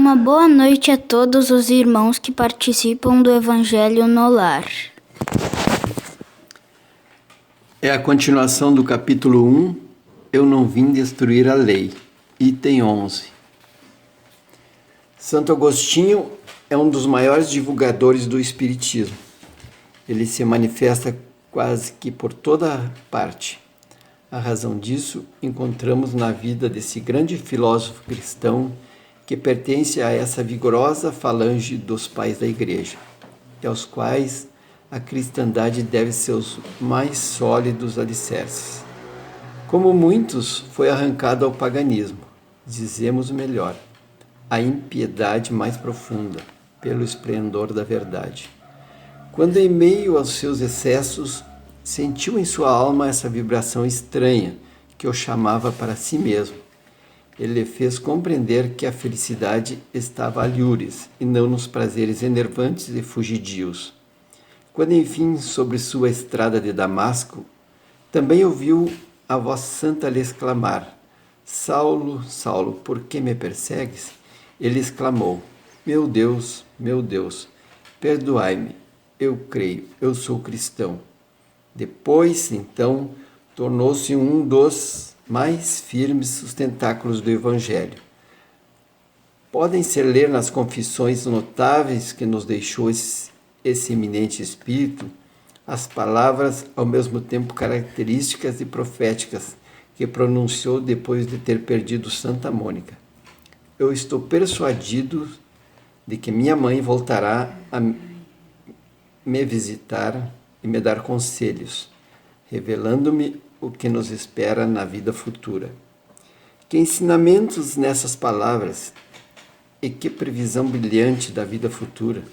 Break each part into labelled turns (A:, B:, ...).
A: Uma boa noite a todos os irmãos que participam do Evangelho no Lar.
B: É a continuação do capítulo 1, Eu não vim destruir a lei, item 11. Santo Agostinho é um dos maiores divulgadores do Espiritismo. Ele se manifesta quase que por toda parte. A razão disso encontramos na vida desse grande filósofo cristão que pertence a essa vigorosa falange dos pais da Igreja, e aos quais a cristandade deve seus mais sólidos alicerces. Como muitos, foi arrancado ao paganismo, dizemos melhor, à impiedade mais profunda, pelo esplendor da verdade. Quando, em meio aos seus excessos, sentiu em sua alma essa vibração estranha que o chamava para si mesmo. Ele lhe fez compreender que a felicidade estava alhures e não nos prazeres enervantes e fugidios. Quando, enfim, sobre sua estrada de Damasco, também ouviu a voz santa lhe exclamar: Saulo, Saulo, por que me persegues? Ele exclamou: meu Deus, perdoai-me, eu creio, eu sou cristão. Depois, então, tornou-se um dos mais firmes sustentáculos do Evangelho. Podem-se ler nas confissões notáveis que nos deixou esse eminente espírito as palavras ao mesmo tempo características e proféticas que pronunciou depois de ter perdido Santa Mônica. Eu estou persuadido de que minha mãe voltará a me visitar e me dar conselhos, revelando-me o que nos espera na vida futura. Que ensinamentos nessas palavras e que previsão brilhante da vida futura,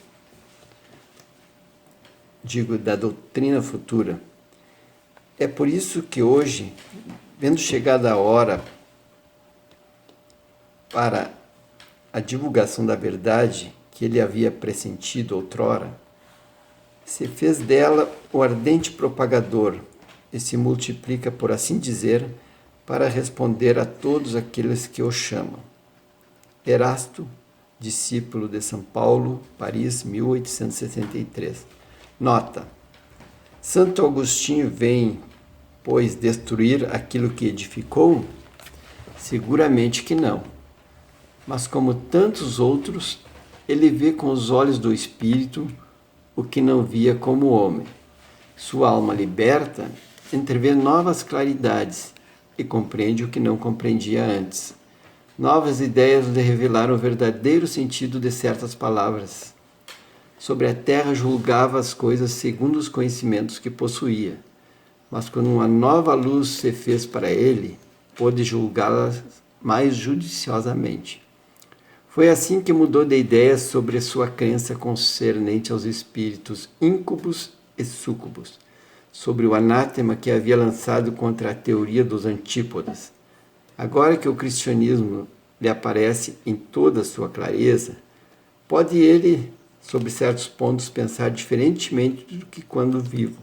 B: digo, da doutrina futura. É por isso que hoje, vendo chegada a hora para a divulgação da verdade que ele havia pressentido outrora, se fez dela o ardente propagador e se multiplica, por assim dizer, para responder a todos aqueles que o chamam. Erasto, discípulo de São Paulo, Paris, 1863. Nota: Santo Agostinho vem, pois, destruir aquilo que edificou? Seguramente que não. Mas, como tantos outros, ele vê com os olhos do Espírito o que não via como homem. Sua alma liberta entrevê novas claridades e compreende o que não compreendia antes. Novas ideias lhe revelaram o verdadeiro sentido de certas palavras. Sobre a terra julgava as coisas segundo os conhecimentos que possuía, mas quando uma nova luz se fez para ele, pôde julgá-las mais judiciosamente. Foi assim que mudou de ideias sobre sua crença concernente aos espíritos íncubos e súcubos, sobre o anátema que havia lançado contra a teoria dos antípodas. Agora que o cristianismo lhe aparece em toda a sua clareza, pode ele, sobre certos pontos, pensar diferentemente do que quando vivo,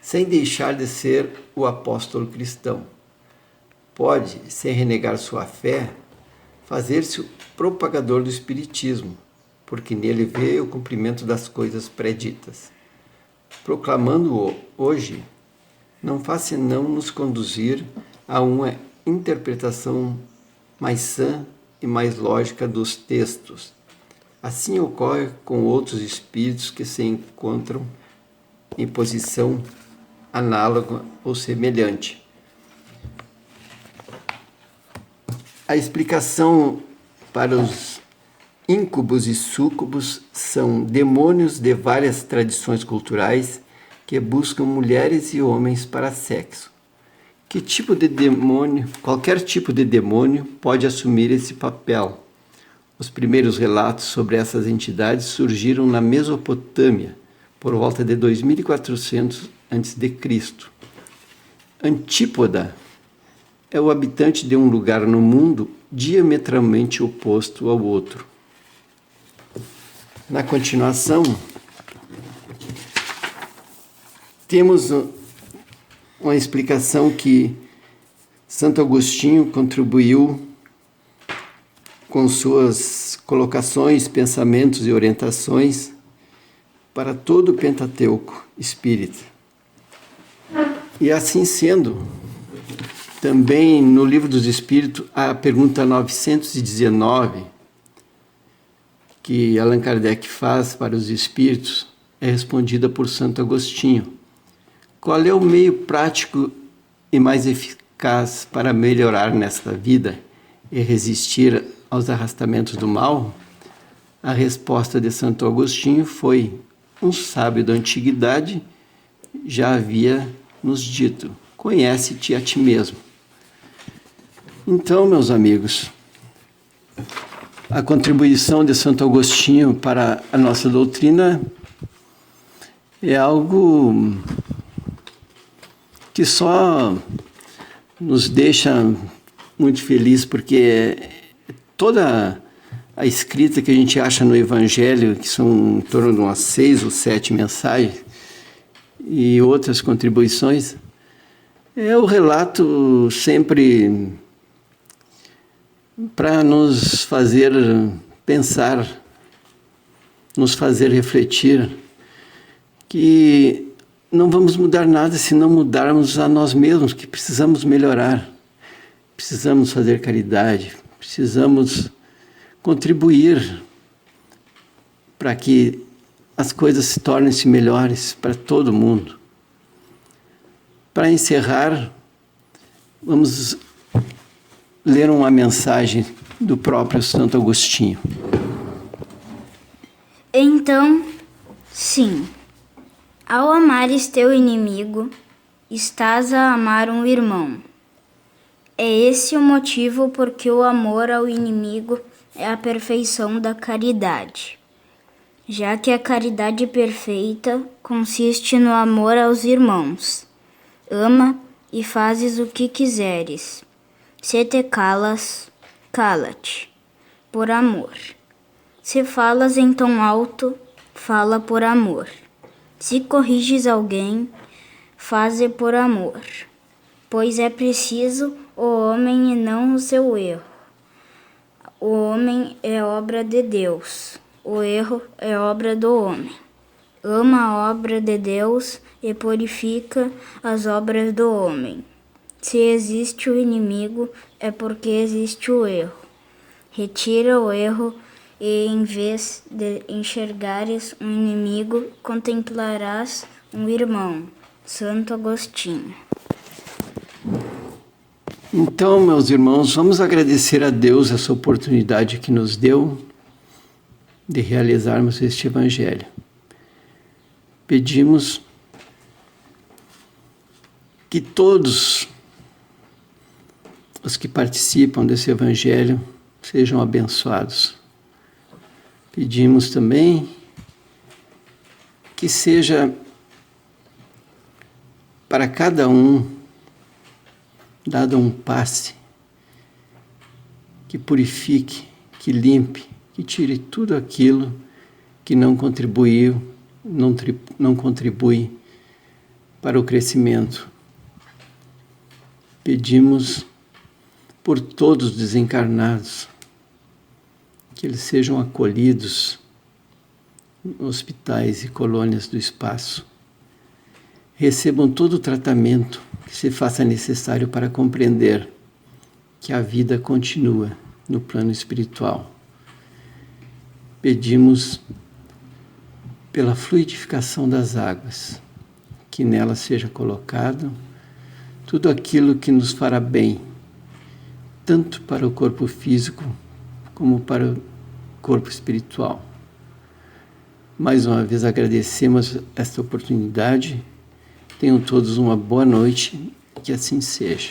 B: sem deixar de ser o apóstolo cristão. Pode, sem renegar sua fé, fazer-se o propagador do Espiritismo, porque nele vê o cumprimento das coisas preditas. Proclamando-o hoje, não faz senão nos conduzir a uma interpretação mais sã e mais lógica dos textos. Assim ocorre com outros espíritos que se encontram em posição análoga ou semelhante. A explicação para os íncubos e súcubos são demônios de várias tradições culturais que buscam mulheres e homens para sexo. Que tipo de demônio, qualquer tipo de demônio pode assumir esse papel. Os primeiros relatos sobre essas entidades surgiram na Mesopotâmia, por volta de 2400 a.C. Antípoda é o habitante de um lugar no mundo diametralmente oposto ao outro. Na continuação, temos uma explicação que Santo Agostinho contribuiu com suas colocações, pensamentos e orientações para todo o Pentateuco espírita. E assim sendo, também no Livro dos Espíritos, a pergunta 919, que Allan Kardec faz para os espíritos, é respondida por Santo Agostinho. Qual é o meio prático e mais eficaz para melhorar nesta vida e resistir aos arrastamentos do mal? A resposta de Santo Agostinho foi: um sábio da antiguidade já havia nos dito: conhece-te a ti mesmo. Então, meus amigos, a contribuição de Santo Agostinho para a nossa doutrina é algo que só nos deixa muito felizes, porque toda a escrita que a gente acha no Evangelho, que são em torno de umas 6 ou 7 mensagens, e outras contribuições, é o relato sempre para nos fazer pensar, nos fazer refletir, que não vamos mudar nada se não mudarmos a nós mesmos, que precisamos melhorar, precisamos fazer caridade, precisamos contribuir para que as coisas se tornem-se melhores para todo mundo. Para encerrar, vamos ler uma mensagem do próprio Santo Agostinho.
A: Então, sim, ao amares teu inimigo, estás a amar um irmão. É esse o motivo porque o amor ao inimigo é a perfeição da caridade, já que a caridade perfeita consiste no amor aos irmãos. Ama e fazes o que quiseres. Se te calas, cala-te, por amor. Se falas em tom alto, fala por amor. Se corriges alguém, faze por amor, pois é preciso o homem e não o seu erro. O homem é obra de Deus, o erro é obra do homem. Ama a obra de Deus e purifica as obras do homem. Se existe o inimigo, é porque existe o erro. Retira o erro e, em vez de enxergares um inimigo, contemplarás um irmão. Santo Agostinho.
B: Então, meus irmãos, vamos agradecer a Deus essa oportunidade que nos deu de realizarmos este Evangelho. Pedimos que todos os que participam desse Evangelho sejam abençoados. Pedimos também que seja para cada um dado um passe que purifique, que limpe, que tire tudo aquilo que não contribuiu, não contribui para o crescimento. Pedimos por todos os desencarnados, que eles sejam acolhidos em hospitais e colônias do espaço. Recebam todo o tratamento que se faça necessário para compreender que a vida continua no plano espiritual. Pedimos pela fluidificação das águas, que nela seja colocado tudo aquilo que nos fará bem, tanto para o corpo físico como para o corpo espiritual. Mais uma vez agradecemos esta oportunidade. Tenham todos uma boa noite, que assim seja.